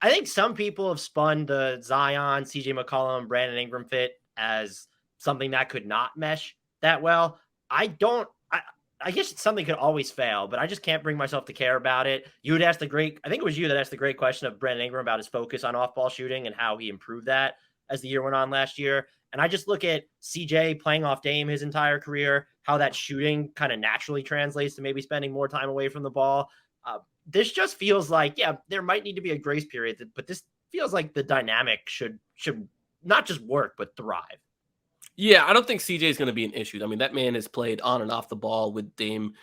I think some people have spun the Zion, CJ McCollum, Brandon Ingram fit as something that could not mesh that well. I don't. I guess something could always fail, but I just can't bring myself to care about it. You had asked I think it was you that asked the great question of Brandon Ingram about his focus on off ball shooting and how he improved that as the year went on last year. And I just look at CJ playing off Dame his entire career, how that shooting kind of naturally translates to maybe spending more time away from the ball. This just feels like, yeah, there might need to be a grace period, but this feels like the dynamic should not just work, but thrive. Yeah, I don't think CJ is going to be an issue. I mean, that man has played on and off the ball with Dame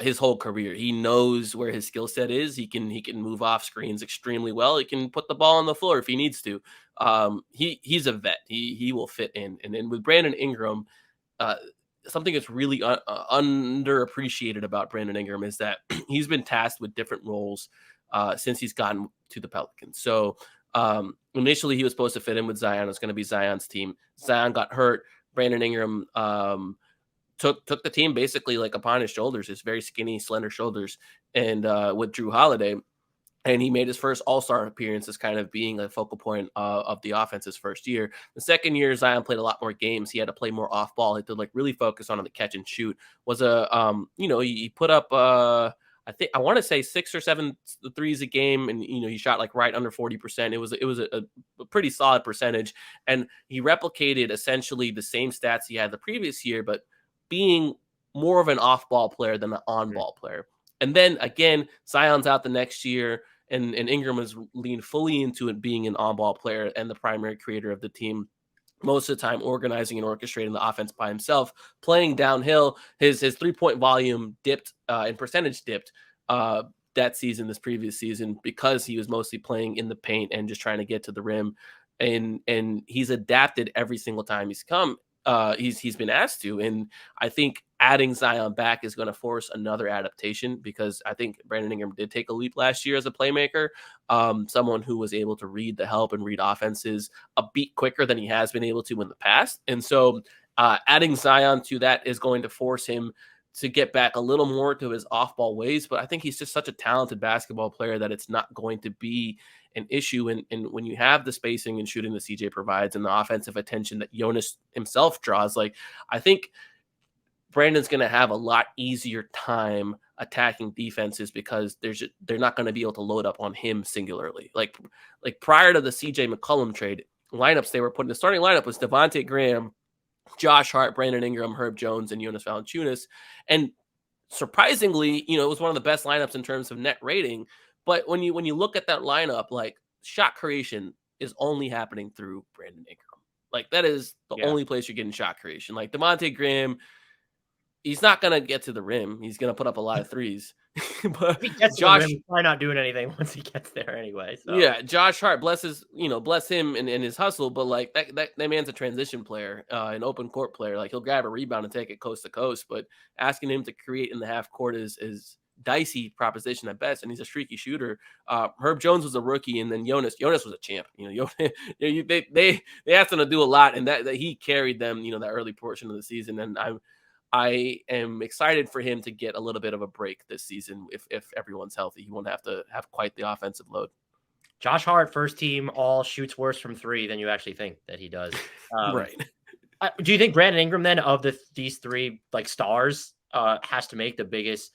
his whole career. He knows where his skill set is. He can move off screens extremely well. He can put the ball on the floor if he needs to. He's a vet. He will fit in. And then with Brandon Ingram, something that's really underappreciated about Brandon Ingram is that he's been tasked with different roles since he's gotten to the Pelicans. So initially he was supposed to fit in with Zion. It was going to be Zion's team. Zion got hurt. Brandon Ingram took the team basically like upon his shoulders, his very skinny, slender shoulders, and with Drew Holiday. And he made his first all-star appearance as kind of being a focal point of the offense his first year. The second year, Zion played a lot more games. He had to play more off ball. He had to like really focus on the catch and shoot. He put up I want to say 6 or 7 threes a game, and he shot like right under 40%. It was a pretty solid percentage, and he replicated essentially the same stats he had the previous year, but being more of an off-ball player than an on-ball player. And then again, Zion's out the next year, and Ingram has leaned fully into it being an on-ball player and the primary creator of the team. Most of the time organizing and orchestrating the offense by himself, playing downhill. His 3-point volume dipped and percentage dipped that season, this previous season, because he was mostly playing in the paint and just trying to get to the rim. And he's adapted every single time he's come. He's been asked to, and I think adding Zion back is going to force another adaptation, because I think Brandon Ingram did take a leap last year as a playmaker, someone who was able to read the help and read offenses a beat quicker than he has been able to in the past. And so adding Zion to that is going to force him to get back a little more to his off-ball ways. But I think he's just such a talented basketball player that it's not going to be an issue. And when you have the spacing and shooting that CJ provides and the offensive attention that Jonas himself draws, like, I think Brandon's going to have a lot easier time attacking defenses, because they're not going to be able to load up on him singularly. Like prior to the CJ McCollum trade, lineups they were putting, the starting lineup was Devontae Graham, Josh Hart, Brandon Ingram, Herb Jones, and Jonas Valanciunas. And surprisingly, it was one of the best lineups in terms of net rating. But when you look at that lineup, like, shot creation is only happening through Brandon Ingram. Like, that is the only place you're getting shot creation. Like, Devontae Graham, he's not going to get to the rim. He's going to put up a lot of threes. But if he gets to the rim, he's probably not doing anything once he gets there anyway. So. Yeah, Josh Hart, bless him and his hustle, but like that man's a transition player, an open court player. Like, he'll grab a rebound and take it coast to coast, but asking him to create in the half court is dicey proposition at best, and he's a streaky shooter. Herb Jones was a rookie, and then Jonas was a champ. They asked him to do a lot, and that he carried them, that early portion of the season. And I am excited for him to get a little bit of a break this season. If everyone's healthy, he won't have to have quite the offensive load. Josh Hart, first team, all shoots worse from three than you actually think that he does. Right. Do you think Brandon Ingram then, of these three like stars, has to make the biggest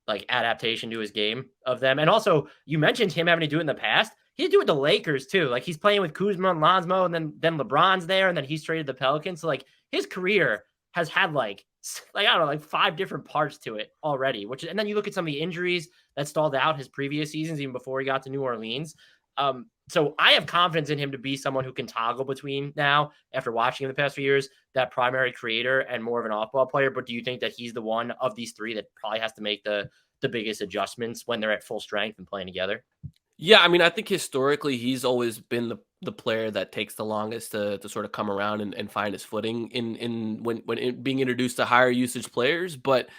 like adaptation to his game of them? And also, you mentioned him having to do it in the past. He did do it with the Lakers too. Like, he's playing with Kuzma and Lonzo, and then LeBron's there, and then he's traded the Pelicans. So like, his career has had like I don't know, like 5 different parts to it already. And then you look at some of the injuries that stalled out his previous seasons, even before he got to New Orleans. So I have confidence in him to be someone who can toggle between now, after watching him the past few years, that primary creator and more of an off-ball player. But do you think that he's the one of these three that probably has to make the biggest adjustments when they're at full strength and playing together? Yeah, I mean, I think historically he's always been the player that takes the longest to sort of come around and find his footing when being introduced to higher usage players. But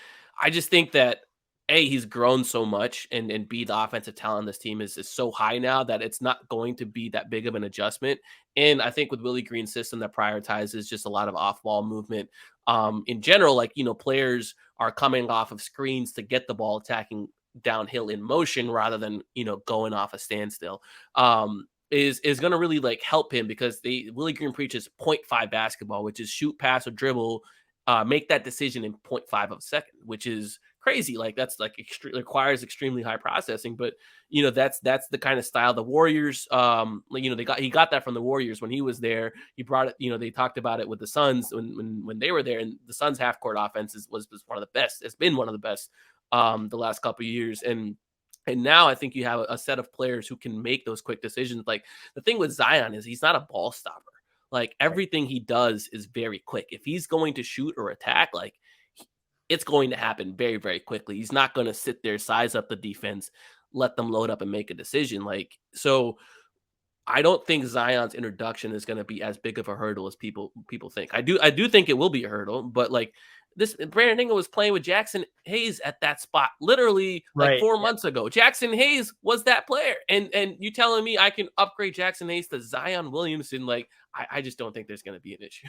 I just think that A, he's grown so much, and B, the offensive talent on this team is so high now that it's not going to be that big of an adjustment. And I think with Willie Green's system that prioritizes just a lot of off-ball movement, in general, like, players are coming off of screens to get the ball, attacking downhill in motion rather than, going off a standstill. is going to really like help him, because Willie Green preaches 0.5 basketball, which is shoot, pass, or dribble, make that decision in 0.5 of a second, which is crazy. Like that's like requires extremely high processing. But that's the kind of style the Warriors, he got that from the Warriors when he was there. He brought it, they talked about it with the Suns when they were there, and the Suns half court offense was one of the best. It's been one of the best the last couple of years. And now I think you have a set of players who can make those quick decisions. Like the thing with Zion is he's not a ball stopper. Like everything he does is very quick. If he's going to shoot or attack, like it's going to happen very, very quickly. He's not going to sit there, size up the defense, let them load up and make a decision. Like, so I don't think Zion's introduction is going to be as big of a hurdle as people think. I do think it will be a hurdle, but like this, Brandon Ingram was playing with Jackson Hayes at that spot literally like 4 months ago. Jackson Hayes was that player, and you telling me I can upgrade Jackson Hayes to Zion Williamson? Like I just don't think there's going to be an issue.